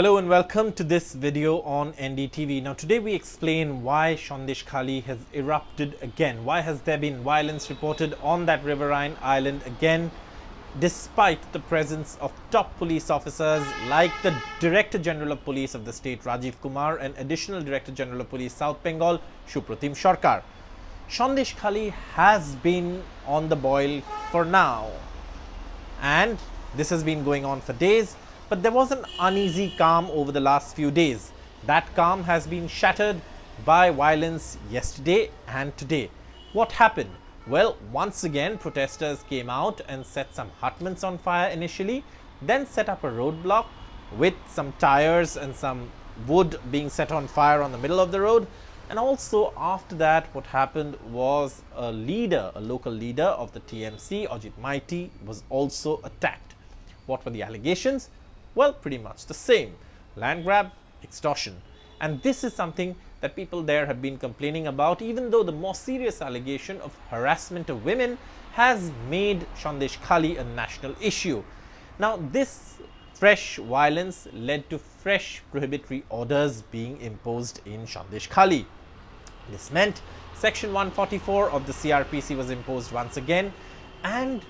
Hello and welcome to this video on NDTV. Now today we explain why Sandeshkhali has erupted again. Why has there been violence reported on that riverine island again, despite the presence of top police officers like the Director General of Police of the state Rajeev Kumar and Additional Director General of Police South Bengal Supratim Sarkar. Sandeshkhali has been on the boil for now, and this has been going on for days. But there was an uneasy calm over the last few days. That calm has been shattered by violence yesterday and today. What happened? Well, once again, protesters came out and set some hutments on fire initially, then set up a roadblock with some tires and some wood being set on fire on the middle of the road. And also after that, what happened was a local leader of the TMC, Ajit Maiti, was also attacked. What were the allegations? Well, pretty much the same: land grab, extortion. And this is something that people there have been complaining about, even though the more serious allegation of harassment of women has made Sandeshkhali a national issue. Now, this fresh violence led to fresh prohibitory orders being imposed in Sandeshkhali. This meant Section 144 of the CrPC was imposed once again, and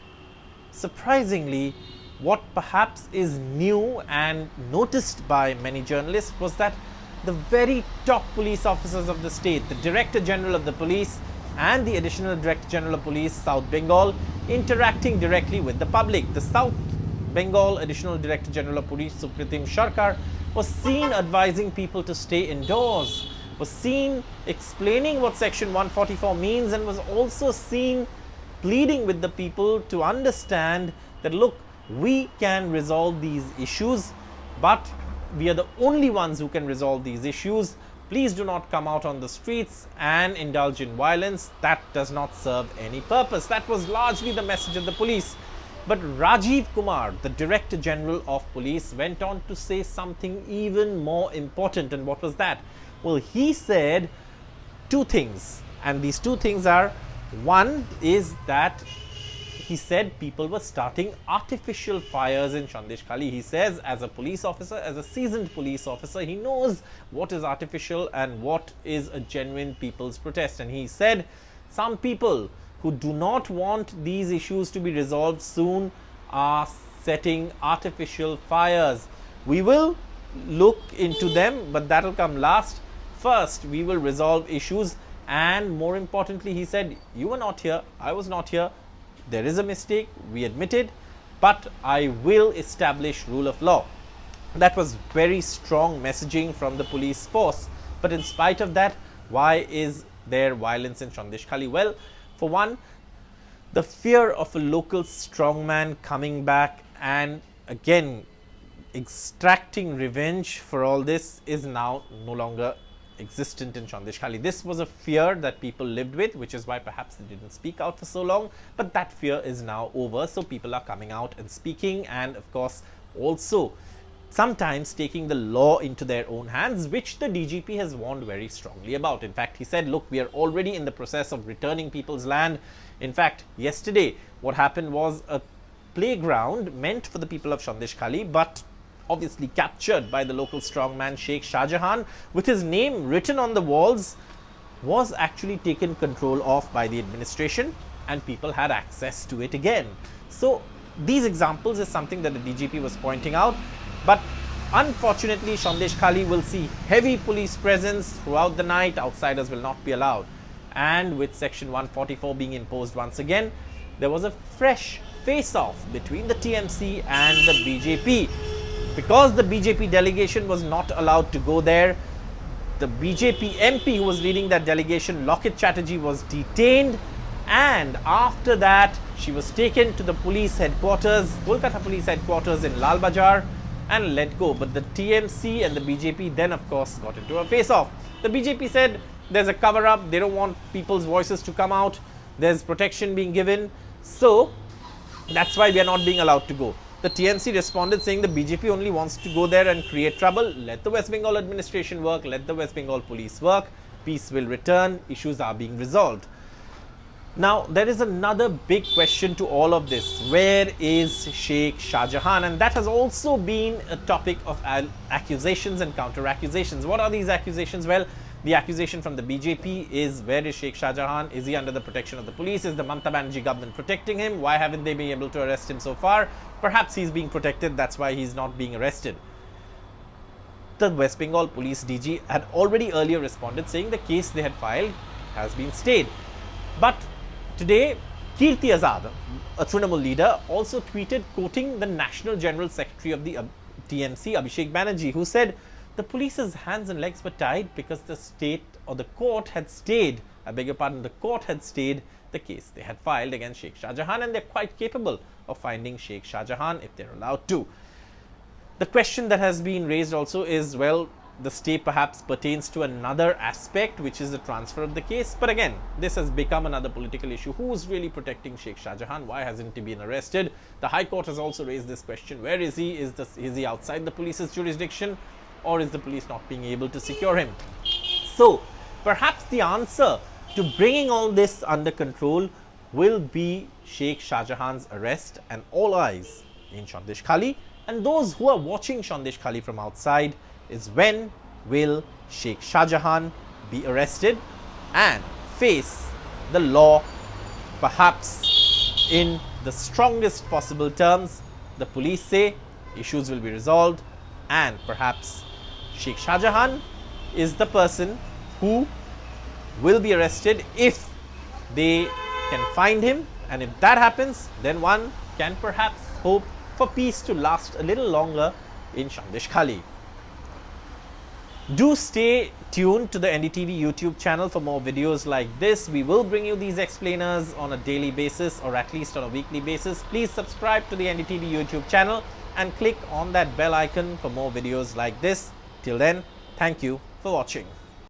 surprisingly, what perhaps is new and noticed by many journalists was that the very top police officers of the state, the Director General of the Police and the Additional Director General of Police South Bengal, interacting directly with the public. The South Bengal Additional Director General of Police Supratim Sarkar was seen advising people to stay indoors, was seen explaining what Section 144 means, and was also seen pleading with the people to understand that, look, we can resolve these issues, but we are the only ones who can resolve these issues. Please do not come out on the streets and indulge in violence. That does not serve any purpose. That was largely the message of the police. But Rajeev Kumar, the Director General of Police, went on to say something even more important. And what was that? Well, he said two things. And these two things are, one is that he said people were starting artificial fires in Sandeshkhali. He says, as a police officer, as a seasoned police officer, he knows what is artificial and what is a genuine people's protest. And he said some people who do not want these issues to be resolved soon are setting artificial fires. We will look into them, but that will come last. First, we will resolve issues. And more importantly, he said, you were not here, I was not here. There is a mistake, we admit it, but I will establish rule of law. That was very strong messaging from the police force. But in spite of that, why is there violence in Sandeshkhali? Well, for one, the fear of a local strongman coming back and again extracting revenge for all this is now no longer existent in Sandeshkhali. This was a fear that people lived with, which is why perhaps they didn't speak out for so long, but that fear is now over. So people are coming out and speaking, and of course also sometimes taking the law into their own hands, which the DGP has warned very strongly about. In fact, he said, look, we are already in the process of returning people's land. In fact, yesterday what happened was a playground meant for the people of Sandeshkhali, but obviously captured by the local strongman Sheikh Shah Jahan, with his name written on the walls, was actually taken control of by the administration, and people had access to it again. So these examples is something that the DGP was pointing out. But unfortunately, Sandeshkhali will see heavy police presence throughout the night. Outsiders will not be allowed. And with Section 144 being imposed once again, there was a fresh face-off between the TMC and the BJP. Because the BJP delegation was not allowed to go there, the BJP MP who was leading that delegation, Locket Chatterjee, was detained, and after that she was taken to the police headquarters, Kolkata police headquarters in Lal Bazaar, and let go. But the TMC and the BJP then of course got into a face-off. The BJP said there's a cover-up, they don't want people's voices to come out, there's protection being given, so that's why we are not being allowed to go. The TMC responded saying the BJP only wants to go there and create trouble. Let the West Bengal administration work, let the West Bengal police work, peace will return, issues are being resolved. Now, there is another big question to all of this. Where is Sheikh Shah Jahan? And that has also been a topic of accusations and counter accusations. What are these accusations? Well, the accusation from the BJP is, where is Sheikh Shah Jahan? Is he under the protection of the police? Is the Mamata Banerjee government protecting him? Why haven't they been able to arrest him so far? Perhaps he's being protected, that's why he's not being arrested. The West Bengal police DG had already earlier responded, saying the case they had filed has been stayed. But today, Kirti Azad, a Trinamool leader, also tweeted, quoting the National General Secretary of the TMC, Abhishek Banerjee, who said the police's hands and legs were tied because the state or the court had stayed, the court had stayed the case they had filed against Sheikh Shah Jahan, and they're quite capable of finding Sheikh Shah Jahan if they're allowed to. The question that has been raised also is, well, the stay perhaps pertains to another aspect, which is the transfer of the case. But again, this has become another political issue. Who is really protecting Sheikh Shah Jahan? Why hasn't he been arrested? The High Court has also raised this question. Where is he? Is he outside the police's jurisdiction? Or is the police not being able to secure him? So, perhaps the answer to bringing all this under control will be Sheikh Shah Jahan's arrest, and all eyes in Sandeshkhali. And those who are watching Sandeshkhali from outside is, when will Sheikh Shah Jahan be arrested and face the law, perhaps in the strongest possible terms. The police say issues will be resolved, and perhaps Sheikh Shah Jahan is the person who will be arrested if they can find him. And if that happens, then one can perhaps hope for peace to last a little longer in Sandeshkhali. Do stay tuned to the NDTV YouTube channel for more videos like this. We will bring you these explainers on a daily basis, or at least on a weekly basis. Please subscribe to the NDTV YouTube channel and click on that bell icon for more videos like this. Till then, thank you for watching.